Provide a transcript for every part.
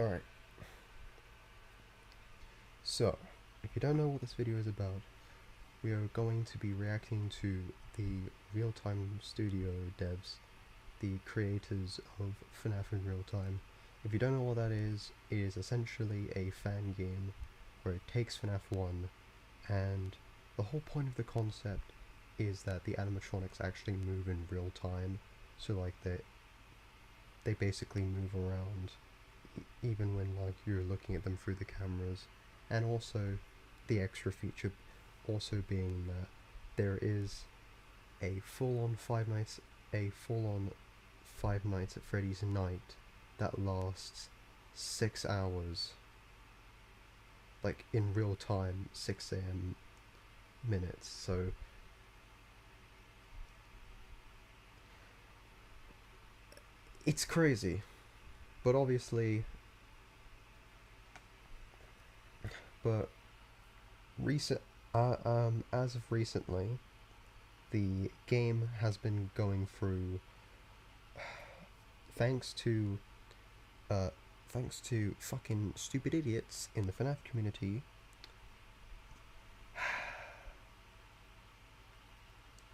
Alright, so, if you don't know what this video is about, we are going to be reacting to the real-time studio devs, the creators of Fnaf in real time. If you don't know what that is, it is essentially a fan game where it takes Fnaf 1, and the whole point of the concept is that the animatronics actually move in real time, so like they basically move around even when like you're looking at them through the cameras. And also the extra feature also being that there is a full-on Five Nights at Freddy's night that lasts 6 hours, like in real time, 6 a.m. minutes. So it's crazy, but obviously, but as of recently, the game has been going through, thanks to fucking stupid idiots in the Fnaf community,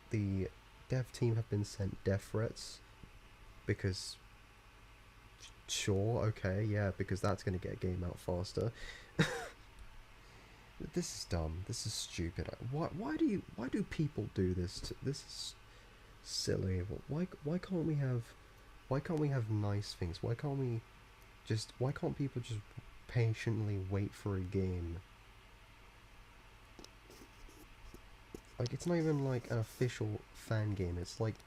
the dev team have been sent death threats because, sure, okay, yeah, because that's gonna get a game out faster. This is dumb. This is stupid. Why do people do this? This is silly. Why can't we have nice things? Why can't people just patiently wait for a game? Like, it's not even like an official fan game. It's like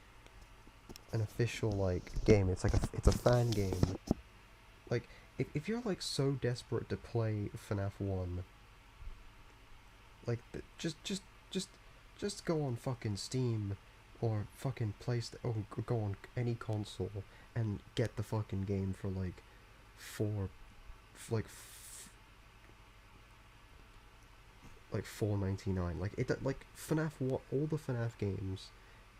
an official like game. It's a fan game. Like, if you're like so desperate to play FNAF 1, like, just go on fucking Steam or fucking or go on any console and get the fucking game for like like $4.99. Like, like FNAF, all the FNAF games,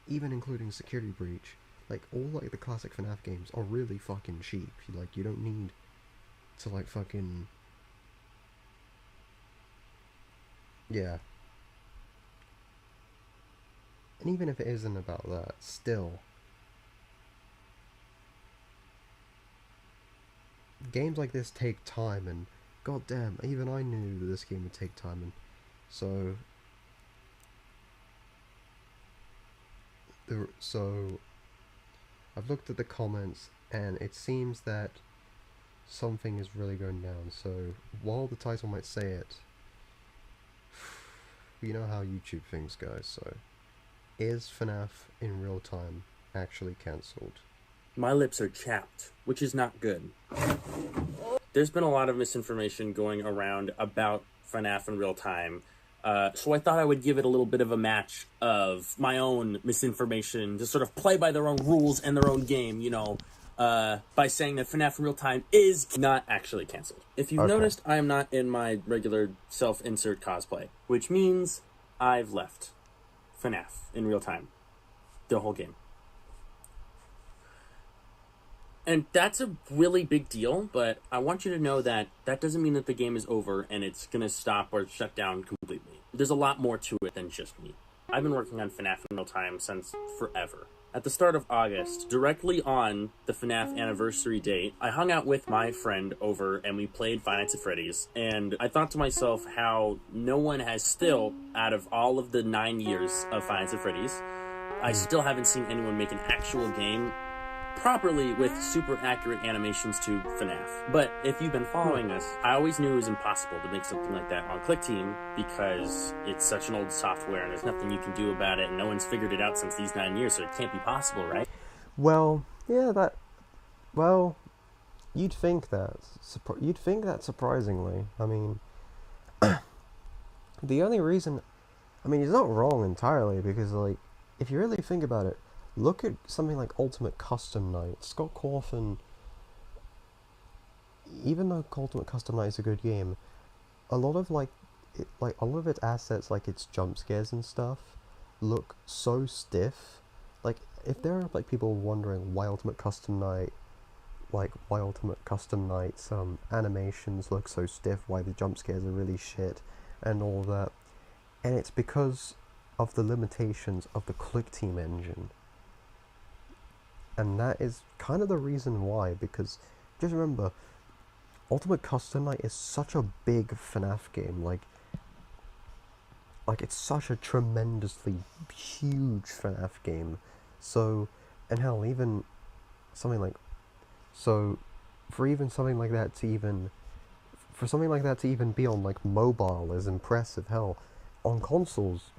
even including Security Breach, like all like the classic FNAF games are really fucking cheap. You don't need to like fucking, yeah. And even if it isn't about that, still, games like this take time, and goddamn, even I knew that this game would take time, and so I've looked at the comments, and it seems that something is really going down. So while the title might say it, you know how YouTube things go. So, is FNAF in real time actually cancelled? My lips are chapped, which is not good. There's been a lot of misinformation going around about FNAF in real time, so I thought I would give it a little bit of a match of my own misinformation to sort of play by their own rules and their own game, by saying that FNAF in real time is not actually canceled. If you've noticed, I am not in my regular self-insert cosplay, which means I've left FNAF in real time, the whole game. And that's a really big deal, but I want you to know that that doesn't mean that the game is over and it's going to stop or shut down completely. There's a lot more to it than just me. I've been working on FNAF in real time since forever. At the start of August, directly on the FNAF anniversary date, I hung out with my friend over and we played Five Nights at Freddy's, and I thought to myself how no one has still, out of all of the 9 years of Five Nights at Freddy's, I still haven't seen anyone make an actual game properly with super accurate animations to FNAF. But if you've been following us, I always knew it was impossible to make something like that on ClickTeam because it's such an old software and there's nothing you can do about it, and no one's figured it out since these 9 years, so it can't be possible, right? Well, yeah, well, you'd think that surprisingly. I mean, the only reason, I mean, he's not wrong entirely, because like, if you really think about it, look at something like Ultimate Custom Night. Scott Cawthon, even though Ultimate Custom Night is a good game, a lot of all of its assets, like its jump scares and stuff, look so stiff. Like, if there are like people wondering why Ultimate Custom Night like why Ultimate Custom Night's animations look so stiff, why the jump scares are really shit, and all that. And it's because of the limitations of the Click Team engine. And that is kind of the reason why, because just remember, Ultimate Custom Night is such a big FNAF game, like it's such a tremendously huge FNAF game. So, and hell, even something like, so, for something like that to even be on like mobile is impressive. Hell, on consoles,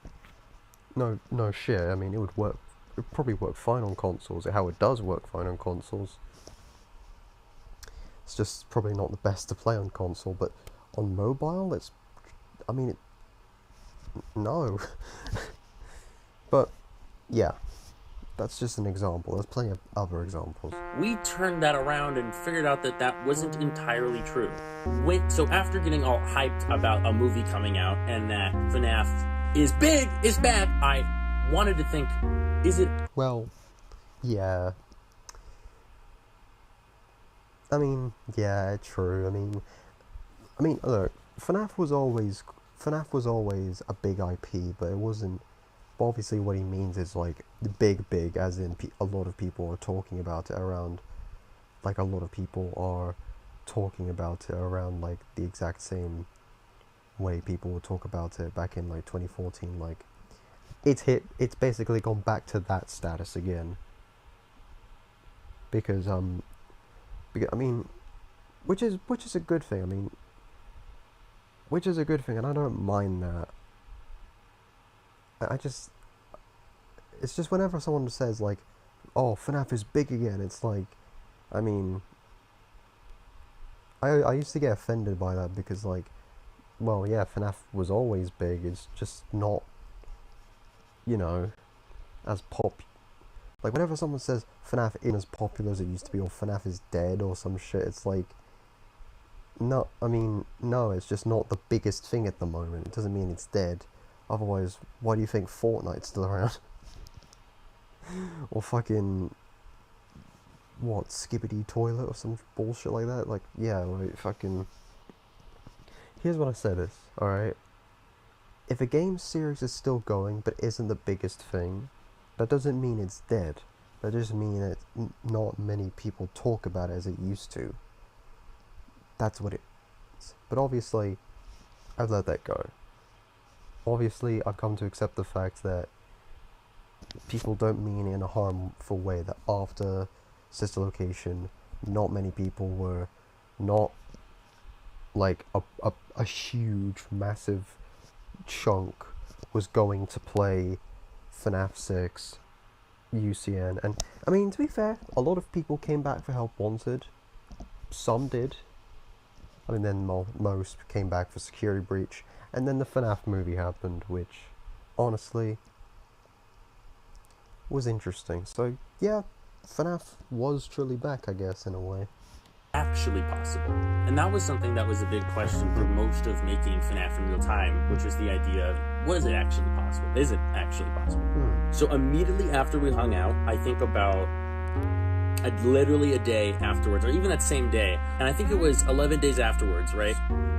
no shit. I mean, it would work. It would probably work fine on consoles. How it does work fine on consoles. It's just probably not the best to play on console, but on mobile, it's. I mean, no. But yeah, that's just an example. There's plenty of other examples. We turned that around and figured out that that wasn't entirely true. So after getting all hyped about a movie coming out and that FNAF is big, is bad, I wanted to think, is it... Well, yeah. I mean, yeah, true. I mean, look, FNAF was always a big IP, but it wasn't. But obviously, what he means is like big, as in a lot of people are talking about it around. Like a lot of people are talking about it around like the exact same way people would talk about it back in like 2014. Like, it's basically gone back to that status again. Because I mean, which is a good thing. I mean, which is a good thing, and I don't mind that. It's just whenever someone says like, "Oh, FNAF is big again," it's like, I mean, I used to get offended by that because like, well, yeah, FNAF was always big. It's just not, as pop. Like whenever someone says FNAF isn't as popular as it used to be, or FNAF is dead, or some shit, it's like, no, I mean, no, it's just not the biggest thing at the moment. It doesn't mean it's dead. Otherwise, why do you think Fortnite's still around? Or fucking, what, Skibbity Toilet or some bullshit like that? Like, yeah, like, fucking... Here's what I say this, alright? If a game series is still going, but isn't the biggest thing, that doesn't mean it's dead. That just means that not many people talk about it as it used to. That's what it is. But obviously, I've let that go. Obviously, I've come to accept the fact that people don't mean it in a harmful way, that after Sister Location, not many people were not like a huge, massive chunk was going to play FNAF 6, UCN, and I mean, to be fair, a lot of people came back for Help Wanted. Some did. I mean, then most came back for Security Breach, and then the FNAF movie happened, which, honestly, was interesting. So, yeah, FNAF was truly back, I guess, in a way. Actually possible. And that was something that was a big question for most of making FNAF in real time, which was the idea of, was it actually possible? Is it actually possible? So immediately after we hung out, I think about literally a day afterwards, or even that same day, and I think it was 11 days afterwards, right?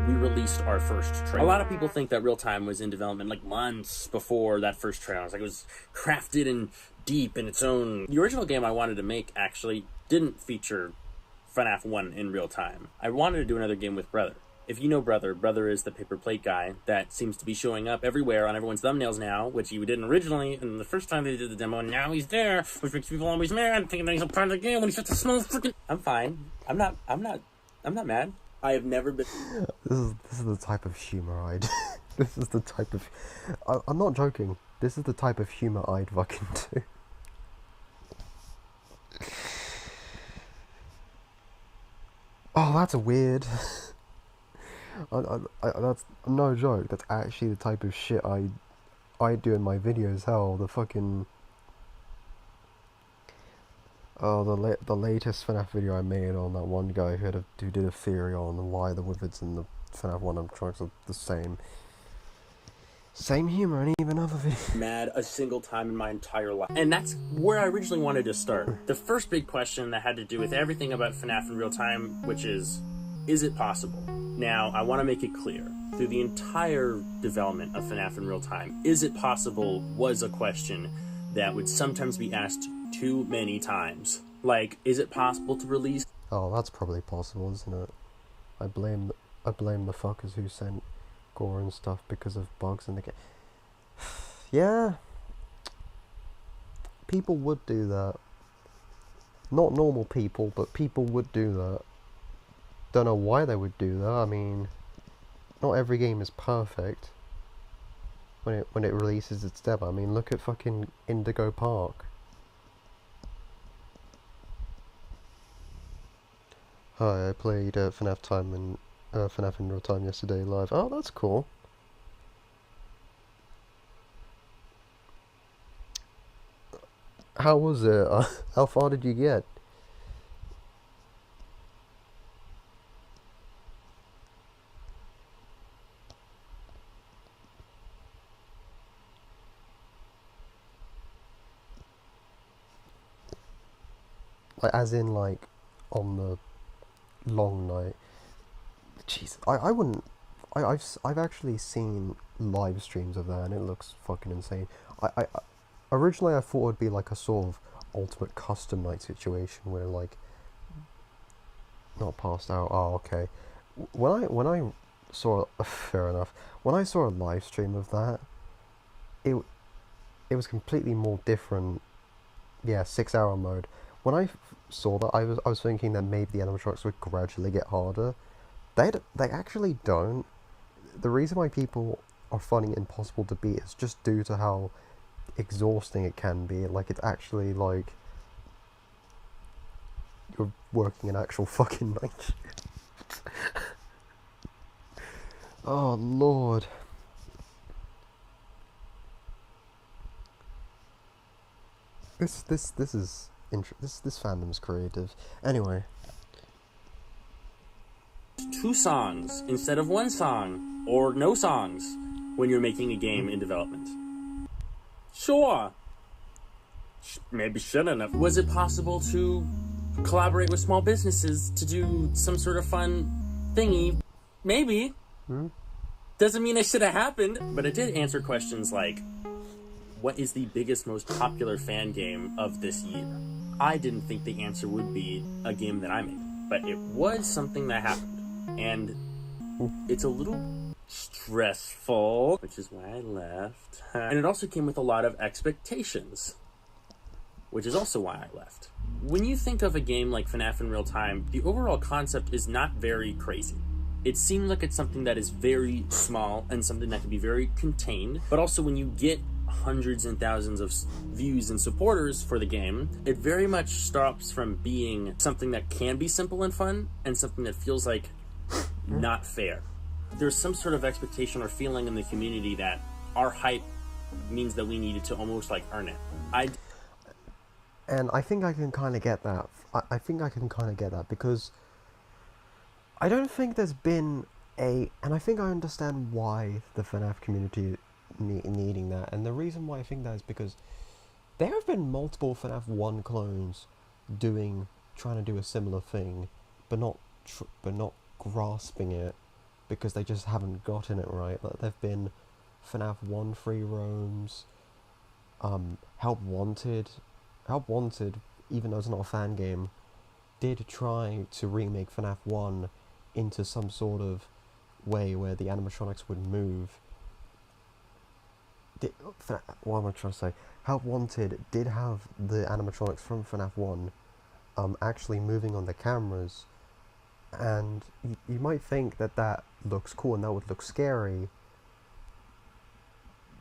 We released our first trailer. A lot of people think that Real Time was in development like months before that first trailer. It's like it was crafted and deep in its own. The original game I wanted to make actually didn't feature FNAF 1 in real time. I wanted to do another game with Brother. If you know Brother is the paper plate guy that seems to be showing up everywhere on everyone's thumbnails now, which he didn't originally, and the first time they did the demo, and now he's there, which makes people always mad, thinking that he's a part of the game when he's just a small freaking... I'm fine. I'm not mad. I have never been... This is the type of humor I'd... This is the type of... I'm not joking. This is the type of humor I'd fucking do. Oh, that's weird. That's no joke. That's actually the type of shit I do in my videos. Hell, the fucking the latest FNAF video I made on that one guy who did a theory on why the wizards in the FNAF 1 trunks are the same. Same humor and even other videos. Mad a single time in my entire life. And that's where I originally wanted to start. The first big question that had to do with everything about FNAF in real time, which is it possible? Now, I want to make it clear. Through the entire development of FNAF in real time, is it possible was a question that would sometimes be asked too many times. Like, is it possible to release... Oh, that's probably possible, isn't it? I blame the fuckers who sent gore and stuff because of bugs in the game. Yeah. People would do that. Not normal people, but people would do that. Don't know why they would do that. I mean, not every game is perfect when it releases its demo. I mean, look at fucking Indigo Park. Hi, I played FNAF in real time yesterday live. Oh, that's cool. How was it? How far did you get? Like, as in, like, on the long night. Jeez, I wouldn't. I've actually seen live streams of that, and it looks fucking insane. Originally I thought it'd be like a sort of ultimate custom night situation where, like, not passed out. Oh, okay. When I saw fair enough. When I saw a live stream of that, it was completely more different. Yeah, 6 hour mode. When I saw that, I was thinking that maybe the animatronics would gradually get harder. They actually don't. The reason why people are finding it impossible to beat is just due to how exhausting it can be. Like, it's actually like you're working an actual fucking night shift. Oh lord. This fandom's creative. Anyway. 2 songs instead of 1 song, or no songs, when you're making a game in development. Sure. Maybe shouldn't have. Was it possible to collaborate with small businesses to do some sort of fun thingy? Maybe. Doesn't mean it should have happened, but it did answer questions like, what is the biggest, most popular fan game of this year? I didn't think the answer would be a game that I made, but it was something that happened. And it's a little stressful, which is why I left. And it also came with a lot of expectations, which is also why I left. When you think of a game like FNAF in real time, the overall concept is not very crazy. It seems like it's something that is very small and something that can be very contained, but also when you get hundreds and thousands of views and supporters for the game, it very much stops from being something that can be simple and fun and something that feels like not fair. There's some sort of expectation or feeling in the community that our hype means that we needed to almost like earn it. And I think I can kind of get that. I think I can kind of get that because I don't think there's been and I think I understand why the FNAF community needing that, and the reason why I think that is because there have been multiple FNAF 1 clones trying to do a similar thing, but not grasping it because they just haven't gotten it right. Like, there've been FNAF 1 free roams, Help Wanted, even though it's not a fan game, did try to remake FNAF 1 into some sort of way where the animatronics would move. What am I trying to say? Help Wanted did have the animatronics from FNAF 1 actually moving on the cameras, and you might think that looks cool and that would look scary,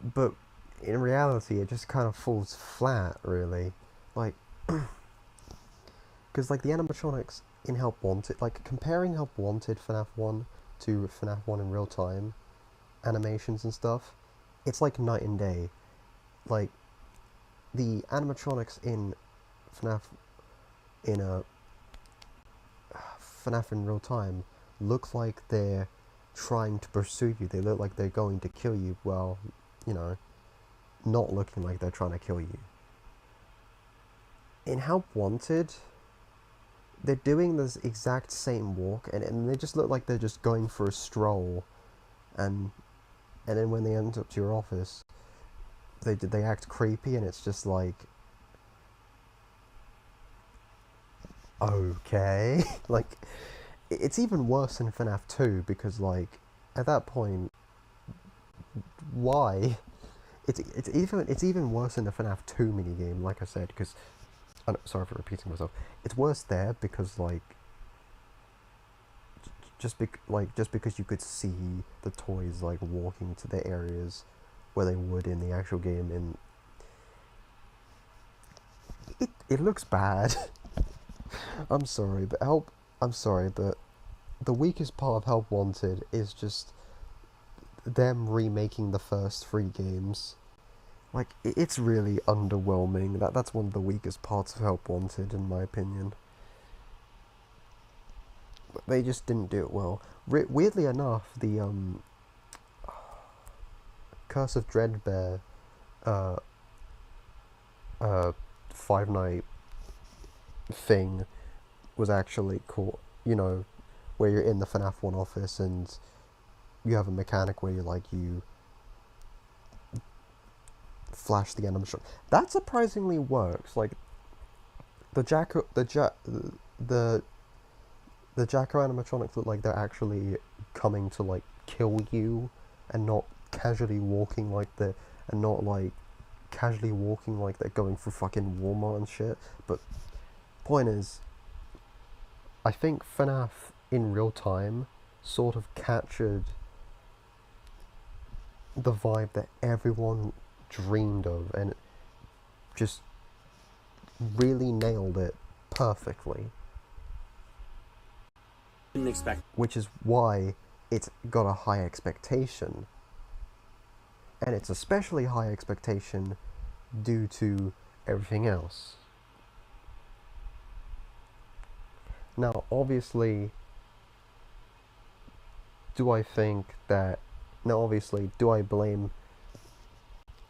but in reality it just kind of falls flat, really. Like, because like the animatronics in Help Wanted, like comparing Help Wanted FNAF 1 to FNAF 1 in real time animations and stuff, it's like night and day. Like, the animatronics in FNAF in real time look like they're trying to pursue you. They look like they're going to kill you while you know, not looking like they're trying to kill you. In Help Wanted, they're doing this exact same walk, and they just look like they're just going for a stroll, and then when they end up to your office, they act creepy, and it's just like, okay. Like, it's even worse in FNAF 2, because, like, at that point, why? It's even worse in the FNAF 2 minigame, like I said, because, sorry for repeating myself, it's worse there because, like, just because you could see the toys, like, walking to the areas where they would in the actual game, and it looks bad. I'm sorry, but the weakest part of Help Wanted is just them remaking the first 3 games. Like, it's really underwhelming. That's one of the weakest parts of Help Wanted, in my opinion. They just didn't do it well. Weirdly enough, the Curse of Dreadbear uh, Five Night thing was actually cool. You know, where you're in the FNAF 1 office and you have a mechanic where you flash the animatronic. That surprisingly works. Like, the Jacko animatronics look like they're actually coming to, like, kill you, and not casually walking like they're going through fucking Walmart and shit. But point is, I think FNAF in real time sort of captured the vibe that everyone dreamed of, and just really nailed it perfectly. Didn't expect. Which is why it's got a high expectation. And it's especially high expectation due to everything else. Now, obviously, do I blame...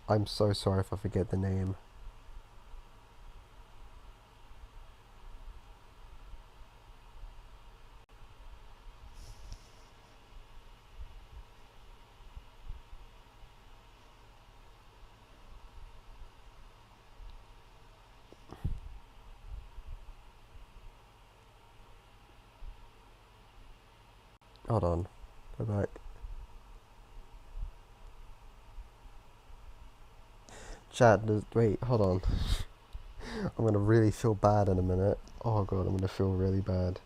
I'm so sorry if I forget the name. Hold on. Go back. Chat, wait, hold on. I'm gonna really feel bad in a minute. Oh god, I'm gonna feel really bad.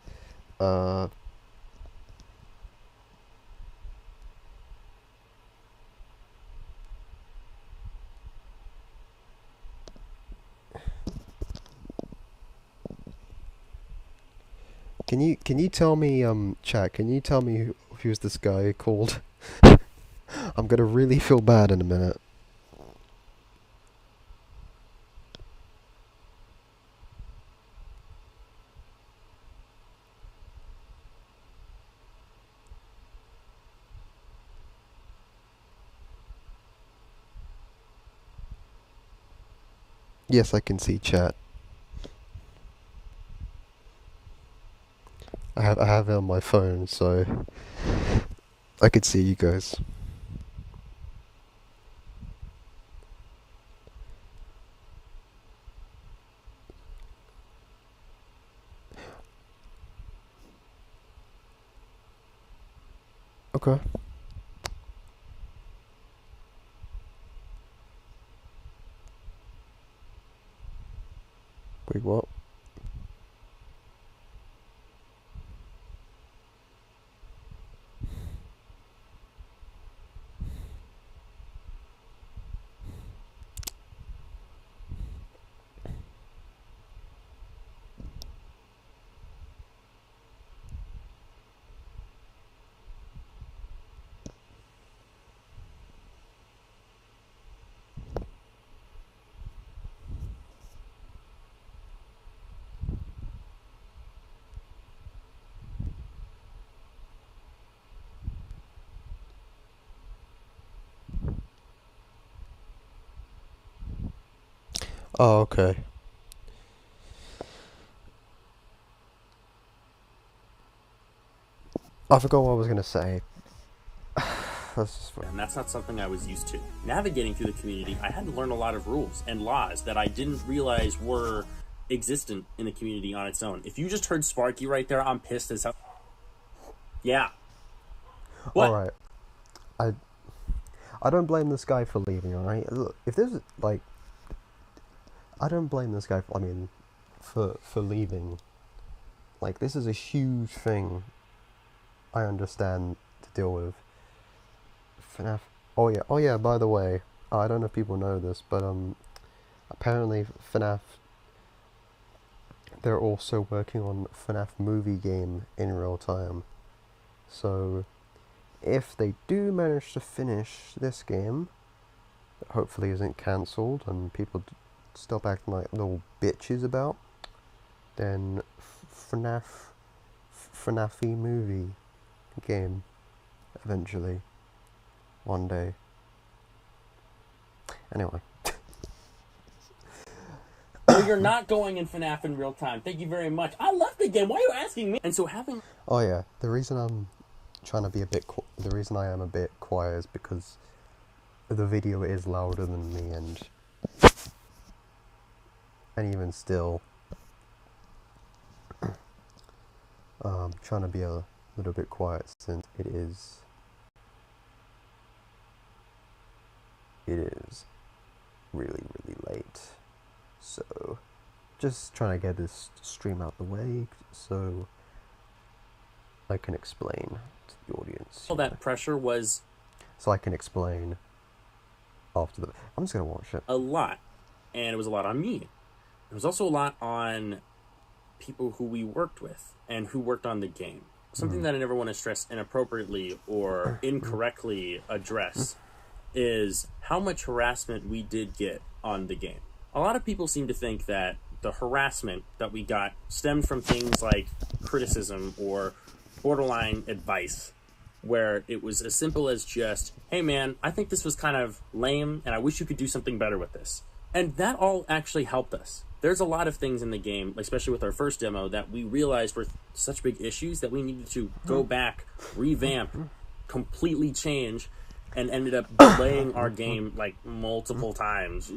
Can you tell me, chat, can you tell me who's this guy called? I'm gonna really feel bad in a minute. Yes, I can see chat. I have it on my phone, so I could see you guys. Okay. Wait, what? Oh, okay. I forgot what I was gonna say. That's just And that's not something I was used to. Navigating through the community, I had to learn a lot of rules and laws that I didn't realize were existent in the community on its own. If you just heard Sparky right there, I'm pissed as hell. Yeah. What? alright. I I don't blame this guy for leaving, alright? Look, if there's, like... I don't blame this guy for leaving. Like, this is a huge thing I understand to deal with. Fnaf... Oh yeah, by the way, I don't know if people know this, but, apparently Fnaf... They're also working on Fnaf movie game in real time. So, if they do manage to finish this game, that hopefully isn't cancelled and people stop acting like little bitches about, then FNAFy movie game eventually, one day. Anyway. No, you're not going in FNAF in real time. Thank you very much. I love the game. Why are you asking me? And so having... Oh yeah, the reason I'm trying to be a bit... the reason I am a bit quiet is because the video is louder than me, and even still, trying to be a little bit quiet since it is really, really late. So, just trying to get this stream out the way so I can explain to the audience. all that pressure was So I can explain after the... I'm just going to watch it. a lot. And it was a lot on me. It was also a lot on people who we worked with and who worked on the game. Something that I never want to stress inappropriately or incorrectly address is how much harassment we did get on the game. A lot of people seem to think that the harassment that we got stemmed from things like criticism or borderline advice, where it was as simple as just, hey man, I think this was kind of lame and I wish you could do something better with this. And that all actually helped us. There's a lot of things in the game, especially with our first demo, that we realized were such big issues that we needed to go back, revamp, completely change, and ended up delaying our game like multiple times.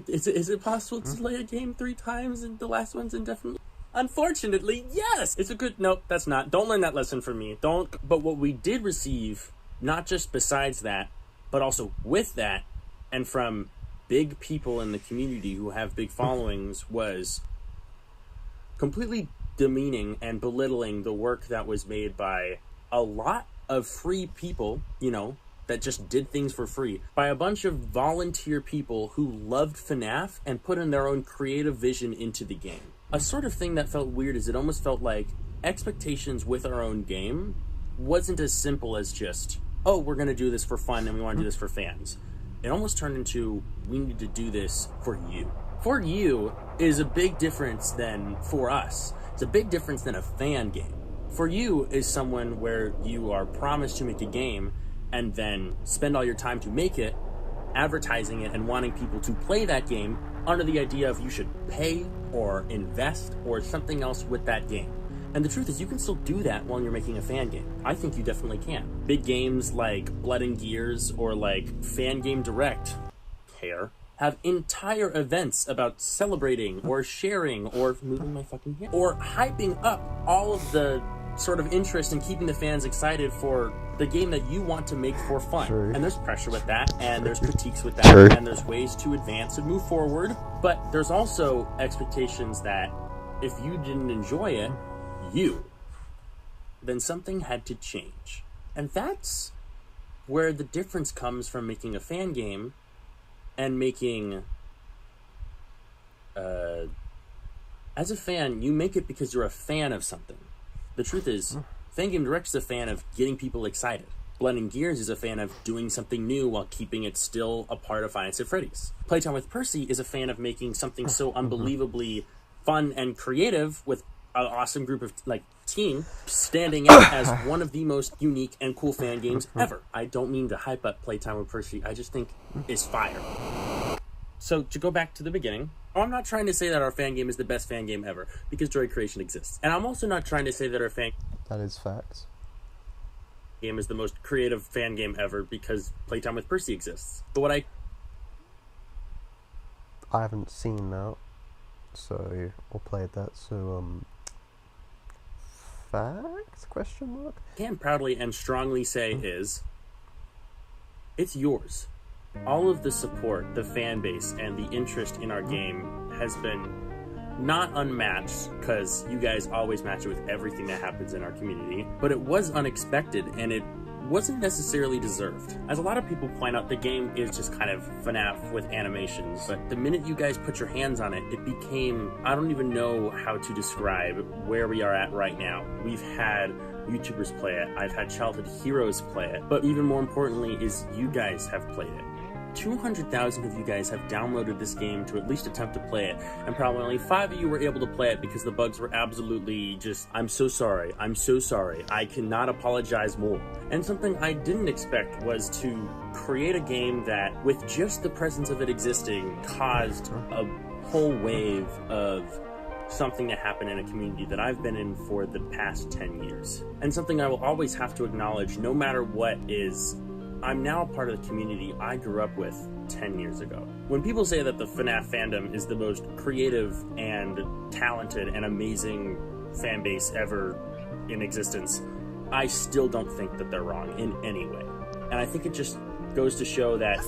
Is it possible to delay a game 3 times and the last one's indefinitely? Unfortunately, yes! It's a good... Nope, that's not. Don't learn that lesson from me. Don't... But what we did receive, not just besides that, but also with that, and from big people in the community who have big followings, was completely demeaning and belittling the work that was made by a lot of free people, you know, that just did things for free, by a bunch of volunteer people who loved FNAF and put in their own creative vision into the game. A sort of thing that felt weird is it almost felt like expectations with our own game wasn't as simple as just, oh, we're going to do this for fun and we want to do this for fans. It almost turned into, we need to do this for you. For you is a big difference than for us. It's a big difference than a fan game. For you is someone where you are promised to make a game and then spend all your time to make it, advertising it and wanting people to play that game under the idea of you should pay or invest or something else with that game. And the truth is, you can still do that while you're making a fan game. I think you definitely can. Big games like Blood and Gears or like Fan Game Direct have entire events about celebrating or sharing or moving my fucking hand or hyping up all of the sort of interest in keeping the fans excited for the game that you want to make for fun. True. And there's pressure with that, and there's critiques with that, and there's ways to advance and move forward. But there's also expectations that if you didn't enjoy it, then something had to change. And that's where the difference comes from making a fan game and making... as a fan, you make it because you're a fan of something. The truth is, Fan Game Direct is a fan of getting people excited. Blood and Gears is a fan of doing something new while keeping it still a part of Five Nights at Freddy's. Playtime with Percy is a fan of making something so unbelievably fun and creative with an awesome group of team standing out as one of the most unique and cool fan games ever. I don't mean to hype up Playtime with Percy. I just think it's fire. So to go back to the beginning, I'm not trying to say that our fan game is the best fan game ever, because Joy Creation exists. And I'm also not trying to say that our fan That is facts. game is the most creative fan game ever, because Playtime with Percy exists. But what I haven't seen that, so or played that. So facts? Question mark. can proudly and strongly say is, it's yours. All of the support, the fan base, and the interest in our game has been not unmatched, because you guys always match it with everything that happens in our community, but it was unexpected, and it wasn't necessarily deserved. As a lot of people point out, the game is just kind of FNAF with animations, but the minute you guys put your hands on it, it became, I don't even know how to describe where we are at right now. We've had YouTubers play it, I've had childhood heroes play it, but even more importantly is you guys have played it. 200,000 of you guys have downloaded this game to at least attempt to play it, and probably only 5 of you were able to play it because the bugs were absolutely just, I'm so sorry, I cannot apologize more. And something I didn't expect was to create a game that, with just the presence of it existing, caused a whole wave of something to happen in a community that I've been in for the past 10 years. And something I will always have to acknowledge, no matter what, is I'm now a part of the community I grew up with 10 years ago. When people say that the FNAF fandom is the most creative and talented and amazing fan base ever in existence, I still don't think that they're wrong in any way. And I think it just goes to show that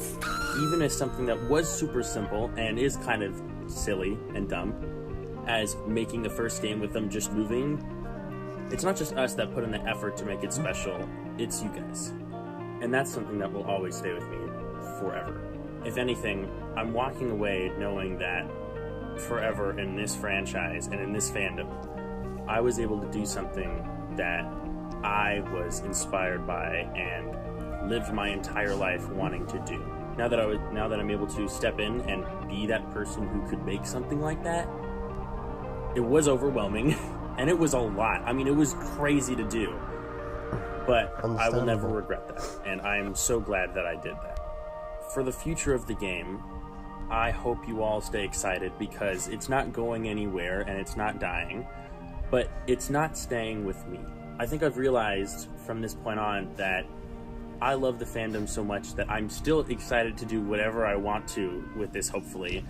even as something that was super simple and is kind of silly and dumb, as making the first game with them just moving, it's not just us that put in the effort to make it special, it's you guys. And that's something that will always stay with me forever. If anything, I'm walking away knowing that forever in this franchise and in this fandom, I was able to do something that I was inspired by and lived my entire life wanting to do. Now that I'm able to step in and be that person who could make something like that, it was overwhelming and it was a lot. I mean, it was crazy to do. But I will never regret that, and I'm so glad that I did that. For the future of the game, I hope you all stay excited, because it's not going anywhere and it's not dying, but it's not staying with me. I think I've realized from this point on that I love the fandom so much that I'm still excited to do whatever I want to with this, hopefully,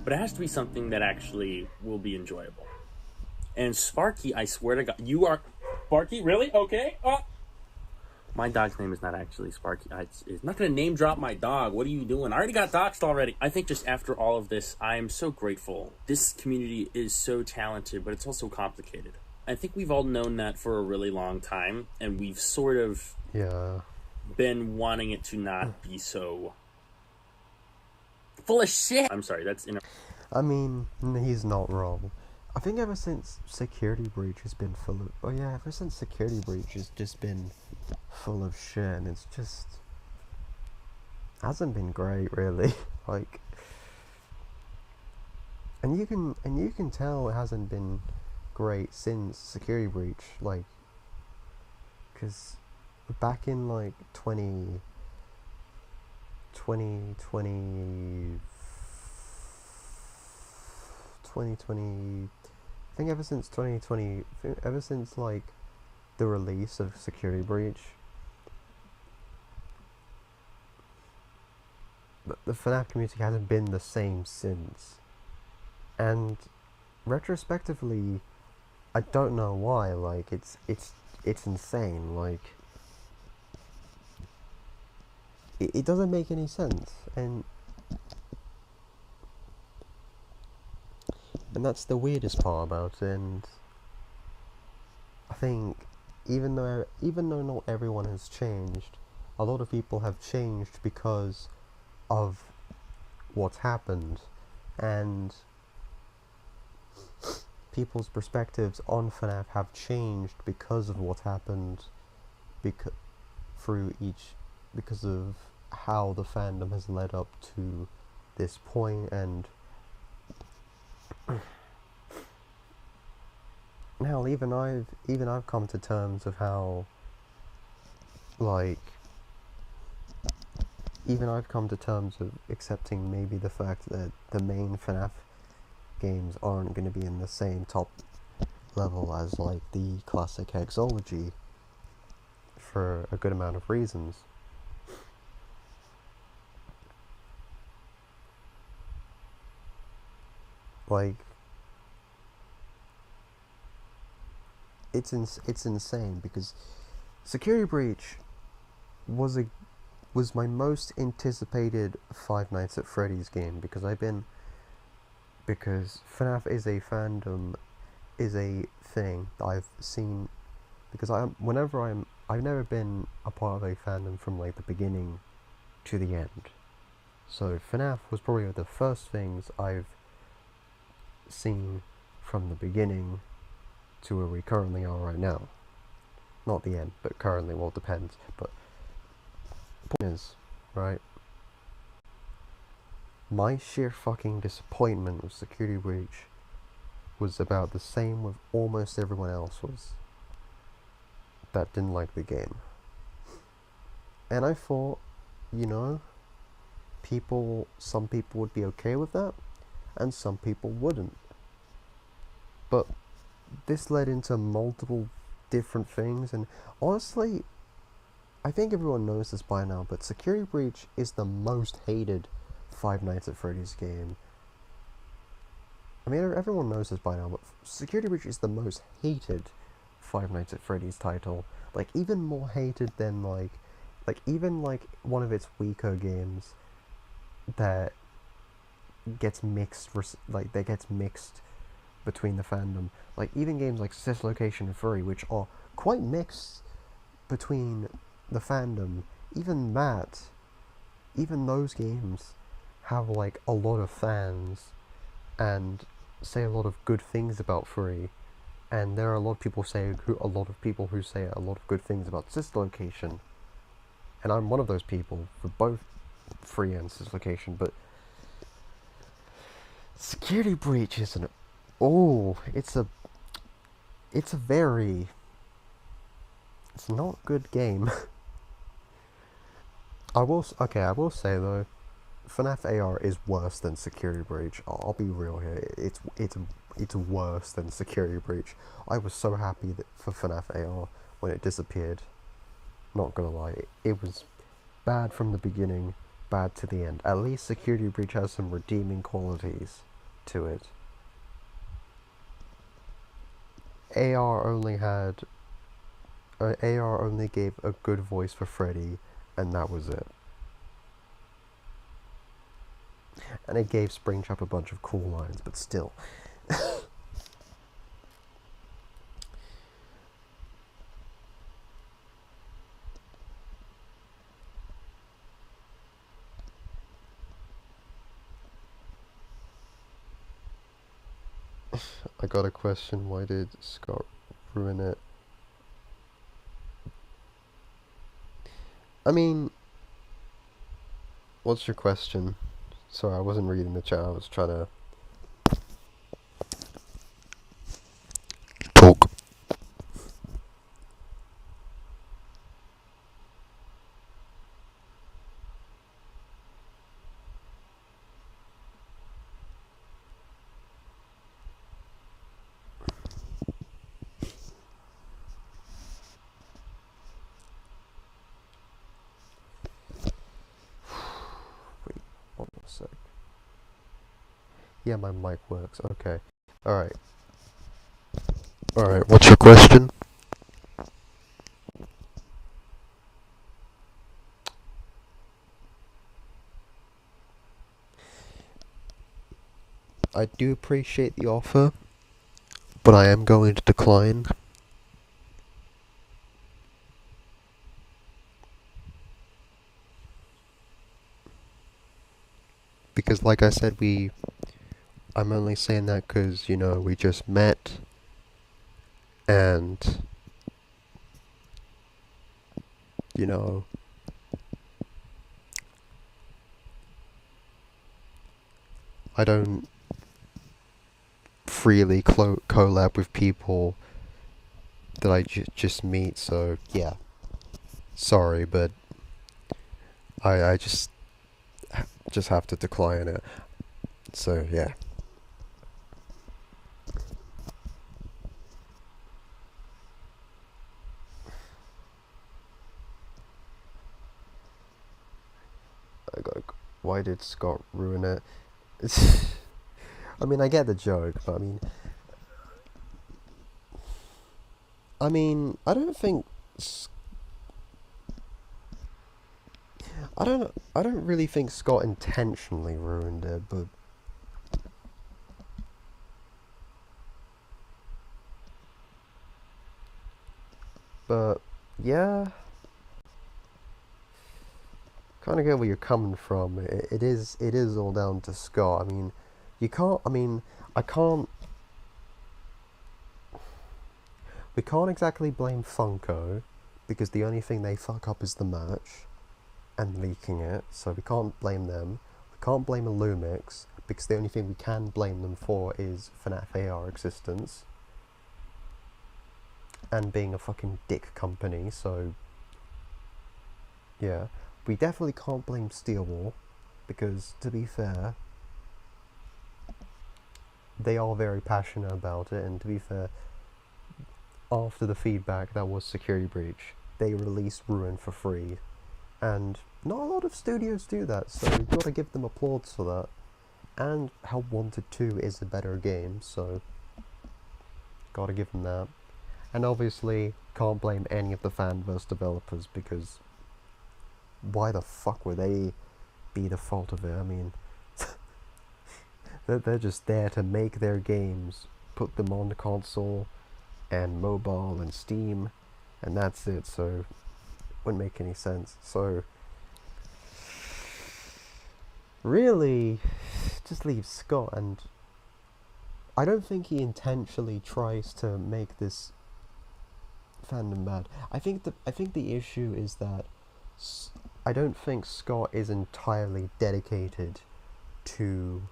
but it has to be something that actually will be enjoyable. And Sparky, I swear to God, you are... Sparky? Really? Okay. Oh. My dog's name is not actually Sparky. I'm not going to name drop my dog. What are you doing? I already got doxed already. I think just after all of this, I am so grateful. This community is so talented, but it's also complicated. I think we've all known that for a really long time, and we've sort of been wanting it to not be so full of shit. I'm sorry, that's... I mean, he's not wrong. I think ever since Security Breach has been full of... Oh yeah, ever since Security Breach has just been full of shit, and it's just... hasn't been great, really. Like... And you can tell it hasn't been great since Security Breach, like... Because back in, like, 2020... I think ever since 2020, ever since like the release of Security Breach, the FNAF community hasn't been the same since. And retrospectively, I don't know why. Like it's insane. Like it doesn't make any sense, and that's the weirdest part about it. And I think even though not everyone has changed, a lot of people have changed because of what's happened, and people's perspectives on FNAF have changed because of what happened, because of how the fandom has led up to this point. And now even I've come to terms of how, like, even I've come to terms with accepting maybe the fact that the main FNAF games aren't going to be in the same top level as like the classic Hexology for a good amount of reasons. Like, it's insane because Security Breach was my most anticipated Five Nights at Freddy's game because FNAF is a fandom, is a thing that I've seen, because I've never been a part of a fandom from like the beginning to the end. So FNAF was probably the first things I've seen from the beginning to where we currently are right now. Not the end, but currently, well, it depends. But the point is, right, my sheer fucking disappointment with Security Breach was about the same with almost everyone else was that didn't like the game. And I thought, you know, some people would be okay with that, and some people wouldn't. But this led into multiple different things, and honestly, I think everyone knows this by now, but Security Breach is the most hated Five Nights at Freddy's game. I mean, everyone knows this by now, but Security Breach is the most hated Five Nights at Freddy's title. Like, even more hated than, even, one of its weaker games that gets mixed, between the fandom. Like, even games like Location and Furry, which are quite mixed between the fandom, even those games have, like, a lot of fans and say a lot of good things about Furry. And there are a lot of people who say a lot of good things about Sister Location. And I'm one of those people for both Free and Sister Location, but Security Breach is it's not a good game. I will say though, FNAF AR is worse than Security Breach. I'll be real here. It's worse than Security Breach. I was so happy for FNAF AR when it disappeared. Not gonna lie, it was bad from the beginning, bad to the end. At least Security Breach has some redeeming qualities to it. AR only gave a good voice for Freddy, and that was it. And it gave Springtrap a bunch of cool lines, but still. I got a question, why did Scott ruin it? I mean, what's your question? Sorry, I wasn't reading the chat, I was trying to talk. Wait, hold on a sec. Yeah, my mic works, okay. Alright, what's your question? I do appreciate the offer, but I am going to decline. Because like I said, I'm only saying that because, we just met, and, I don't freely collab with people that I just meet, so yeah. Sorry, but I just just have to decline it. So yeah. Why did Scott ruin it? I mean, I get the joke, but I don't think I don't really think Scott intentionally ruined it, but yeah, kind of get where you're coming from. It is all down to Scott. I mean, you can't. I mean, I can't. We can't exactly blame Funko because the only thing they fuck up is the merch and leaking it. So we can't blame them. We can't blame Illumix because the only thing we can blame them for is Fnaf AR existence and being a fucking dick company. So yeah, we definitely can't blame Steelwall because, to be fair, they are very passionate about it, and to be fair, after the feedback that was Security Breach, they released Ruin for free, and not a lot of studios do that, so you've got to give them applause for that. And how Wanted 2 is a better game, so gotta give them that. And obviously, can't blame any of the fanverse developers because why the fuck would they be the fault of it? I mean, they're just there to make their games, put them on the console and mobile and Steam, and that's it, so wouldn't make any sense. So really, just leave Scott, and I don't think he intentionally tries to make this fandom bad. I think the issue is that I don't think Scott is entirely dedicated to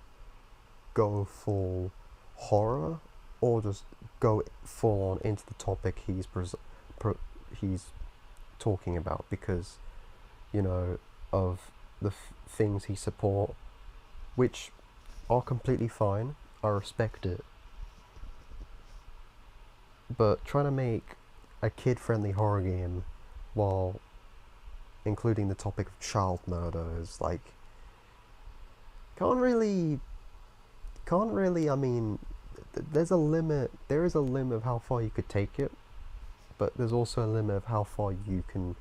go full horror or just go full on into the topic he's talking about, because, you know, of the things he support, which are completely fine. I respect it. But trying to make a kid-friendly horror game while including the topic of child murder is like, can't really, I mean, there is a limit of how far you could take it, but there's also a limit of how far you can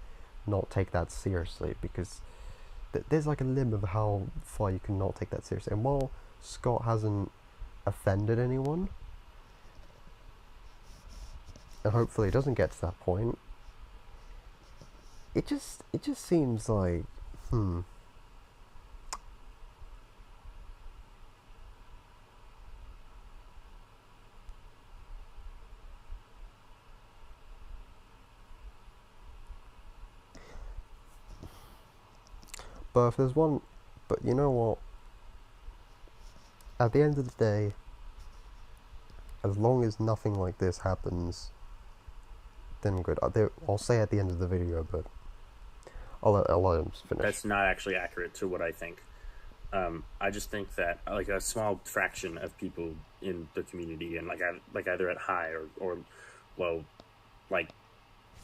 not take that seriously, because there's like a limit of how far you can not take that seriously. And while Scott hasn't offended anyone, and hopefully it doesn't get to that point, it just seems like, But if there's one, but you know what? At the end of the day, as long as nothing like this happens, then good. I'll say at the end of the video, but I'll let him finish. That's not actually accurate to what I think. I just think that like a small fraction of people in the community, and like either at high or low, like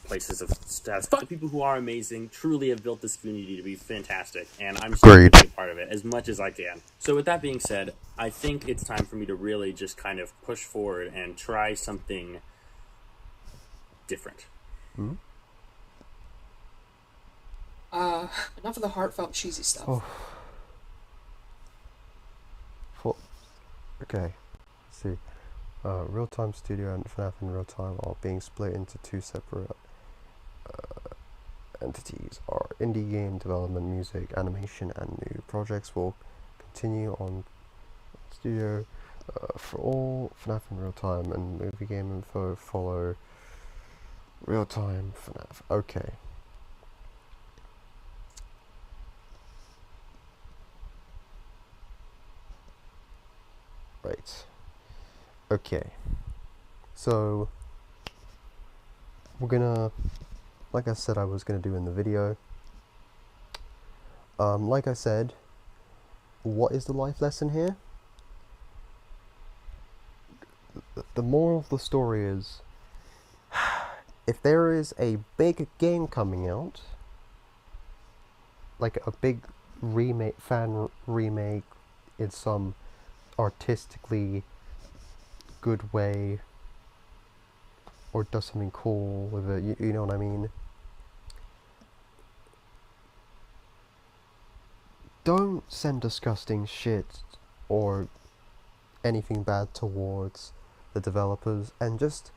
places of status, the people who are amazing truly have built this community to be fantastic, and I'm still going to be a part of it as much as I can. So with that being said, I think it's time for me to really just kind of push forward and try something different. Enough of the heartfelt cheesy stuff. Okay, let's see. Real Time Studio and Fnaf in Real Time are being split into two separate entities. Our indie game development, music, animation, and new projects will continue on Studio for all Fnaf in Real Time, and movie game info follow Real Time Fnaf. Okay. Right. Okay. So we're gonna, like I said I was gonna do in the video, like I said, what is the life lesson here? The moral of the story is, if there is a big game coming out, like a big fan remake in some artistically good way, or does something cool with it, you know what I mean? Don't send disgusting shit or anything bad towards the developers, and just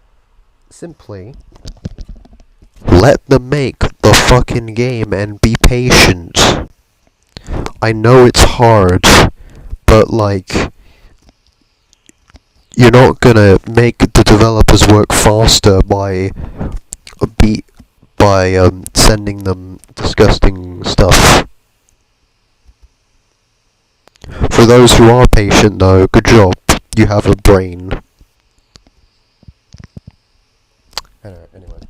simply let them make the fucking game and be patient. I know it's hard, but like, you're not gonna make the developers work faster by sending them disgusting stuff. For those who are patient, though, good job. You have a brain. Anyway.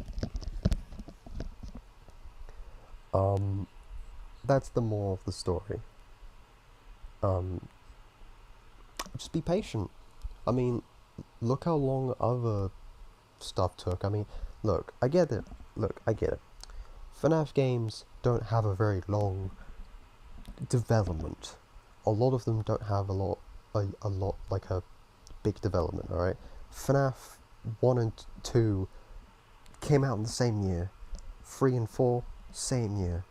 That's the moral of the story. Just be patient. I mean, look how long other stuff took. I mean, look, I get it. FNAF games don't have a very long development. A lot of them don't have a big development, alright? FNAF 1 and 2 came out in the same year. 3 and 4, same year.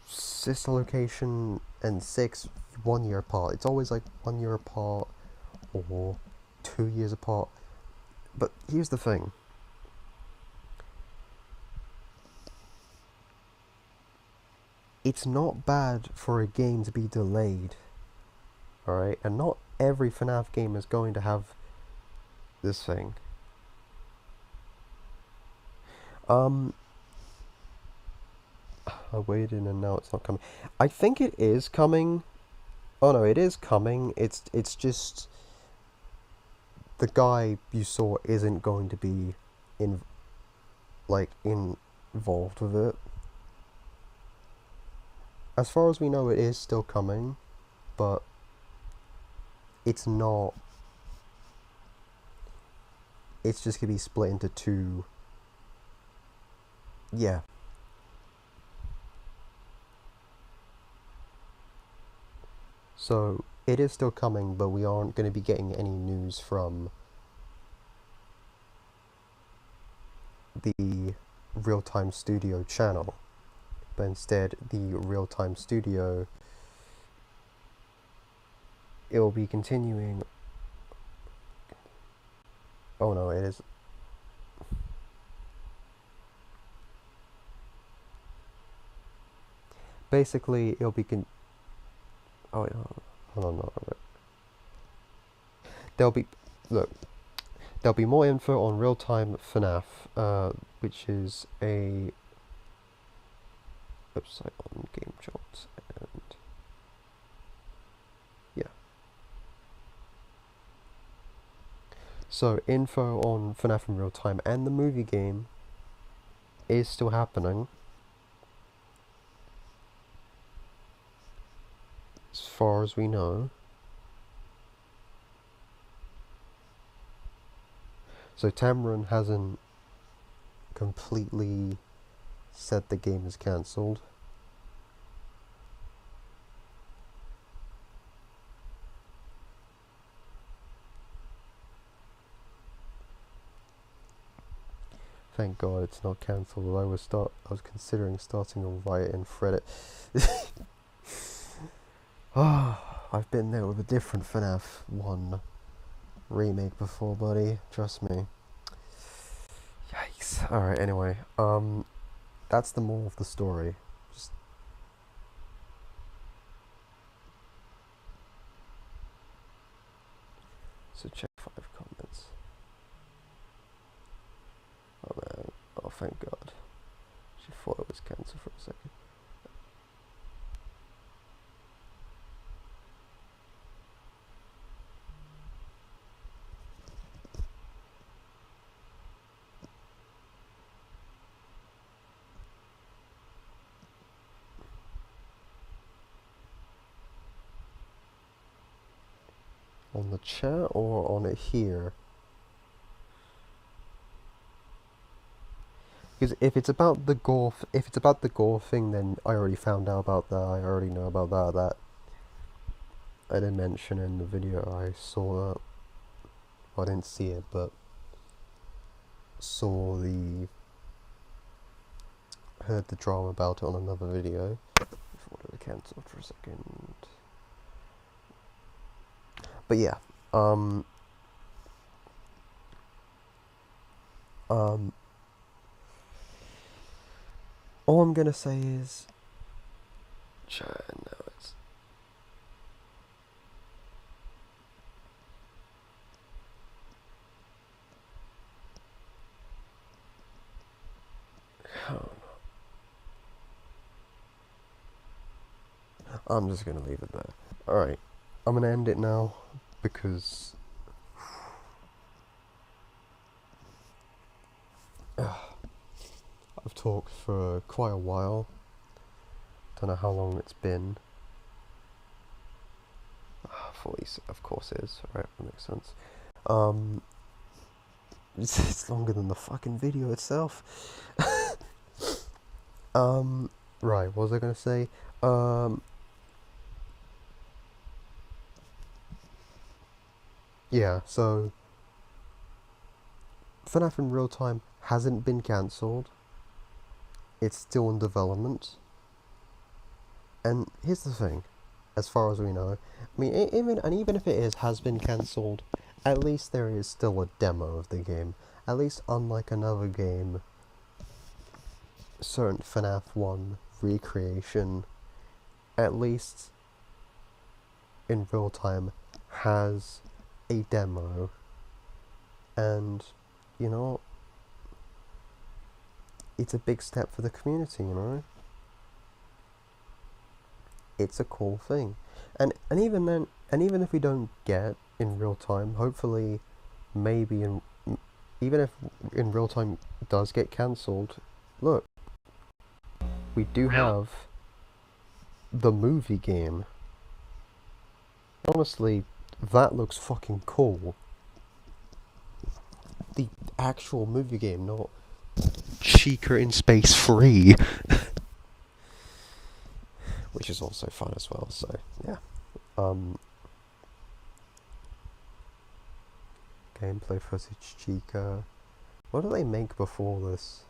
Sister Location and 6, 1 year apart. It's always like 1 year apart or 2 years apart. But here's the thing. It's not bad for a game to be delayed. Alright? And not every FNAF game is going to have this thing. I waited and now it's not coming. I think it is coming. Oh no, it is coming. It's just the guy you saw isn't going to be involved with it. As far as we know, it is still coming, but it's not. It's just gonna be split into two. Yeah. So it is still coming, but we aren't going to be getting any news from the Real-Time Studio channel, but instead the Real-Time Studio, it will be continuing. Oh no, it is. Basically, it'll be oh wait, hold on, no. There'll be more info on Real-Time Fnaf, which is a website on Game Jobs, and yeah. So info on FNAF in real time and the movie game is still happening. As far as we know. So Tamron hasn't completely said the game is cancelled. Thank God it's not cancelled. I was considering starting a riot in Reddit. I've been there with a different FNAF 1 remake before, buddy. Trust me. Yikes. Alright, anyway. That's the moral of the story. So check 5 comments. Oh man. Oh, thank God. She thought it was cancelled for a second. on the chat or on it here? Because if it's about the gore, thing, then I already found out about that. I already know about that. That I didn't mention in the video. I saw that. Well, I didn't see it, but heard the drama about it on another video. Before it cancelled for a second. But yeah, all I'm gonna say is, no, it's. I'm just gonna leave it there. Alright, I'm gonna end it now because I've talked for quite a while. Don't know how long it's been. 40, of course it is. Alright, that makes sense. It's longer than the fucking video itself. Right, what was I gonna say? Yeah, so Fnaf in Real Time hasn't been cancelled. It's still in development. And here's the thing, as far as we know, I mean, even if it has been cancelled, at least there is still a demo of the game. At least, unlike another game, certain FNAF 1 recreation, at least in Real Time, has a demo. And, you know, it's a big step for the community, you know? It's a cool thing. And even then, and even if we don't get in Real Time, hopefully, maybe even if in Real Time does get cancelled, look, we do have the movie game. Honestly, that looks fucking cool. The actual movie game, not Chica in Space 3. Which is also fun as well, so, yeah. Gameplay footage, Chica. What did they make before this?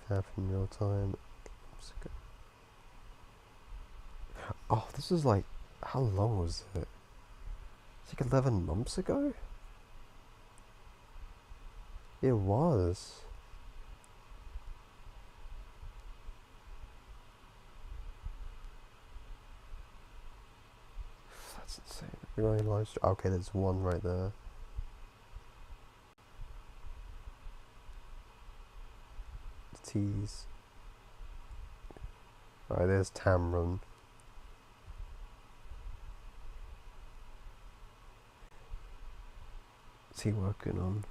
Fnaf in Real Time. Oh, this is like, how long was it? It's like 11 months ago? It was. That's insane. Really large. Okay, there's one right there. Tease. Alright, there's Tamron. What's he working on?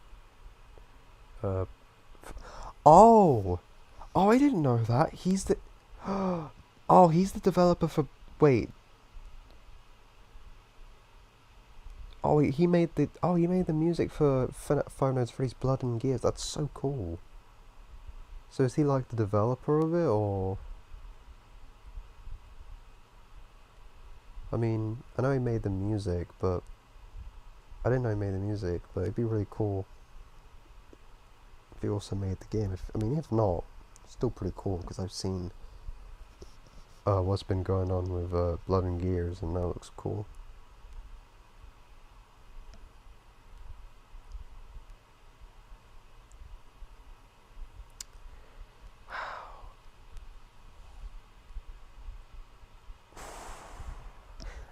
Oh! Oh, I didn't know that. He's the... Oh, he's the developer for... Wait. Oh, he made the... Oh, he made the music for Five Nights at Freddy's Blood and Gears. That's so cool. So is he like the developer of it, or... I mean, I know he made the music, but... I didn't know he made the music, but it'd be really cool if he also made the game. I mean, if not, it's still pretty cool, because I've seen what's been going on with Blood and Gears, and that looks cool.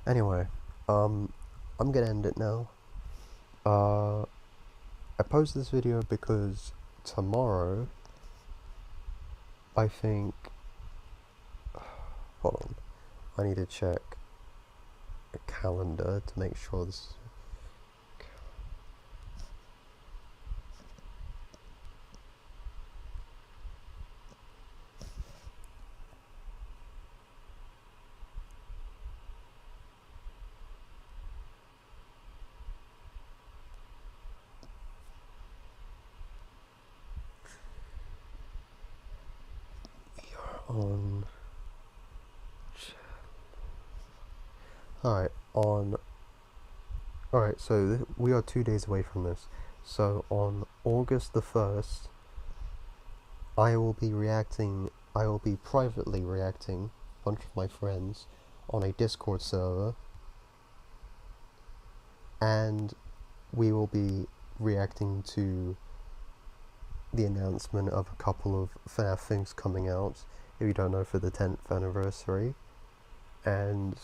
Anyway, I'm gonna end it now. I posted this video because tomorrow, I think... Hold on. I need to check a calendar to make sure this... on. Alright, on. Alright, so we are 2 days away from this. So on August the 1st, I will be privately reacting, a bunch of my friends, on a Discord server, and we will be reacting to the announcement of a couple of Fnaf things coming out, if you don't know, for the 10th anniversary. And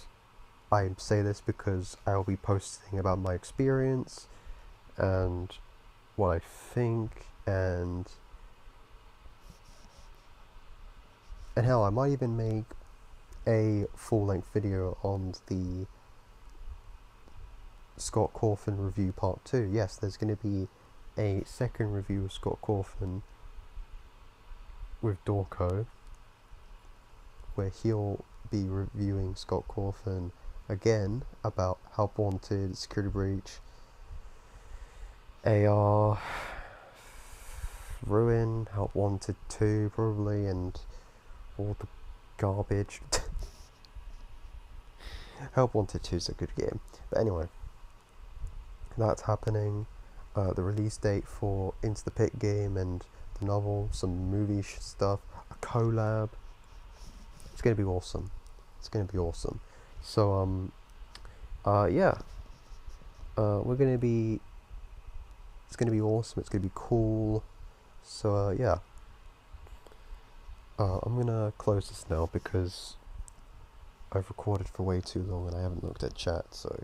I say this because I will be posting about my experience and what I think, and hell, I might even make a full-length video on the Scott Cawthon review part 2. Yes, there's going to be a second review of Scott Cawthon with Dorco, where he'll be reviewing Scott Cawthon again about Help Wanted, Security Breach, AR, Ruin, Help Wanted 2 probably, and all the garbage. Help Wanted 2 is a good game. But anyway, that's happening. The release date for Into the Pit game and the novel, some movie stuff, a collab. It's gonna be awesome. It's gonna be awesome. So yeah. We're gonna be. It's gonna be awesome. It's gonna be cool. So yeah. I'm gonna close this now because I've recorded for way too long and I haven't looked at chat. So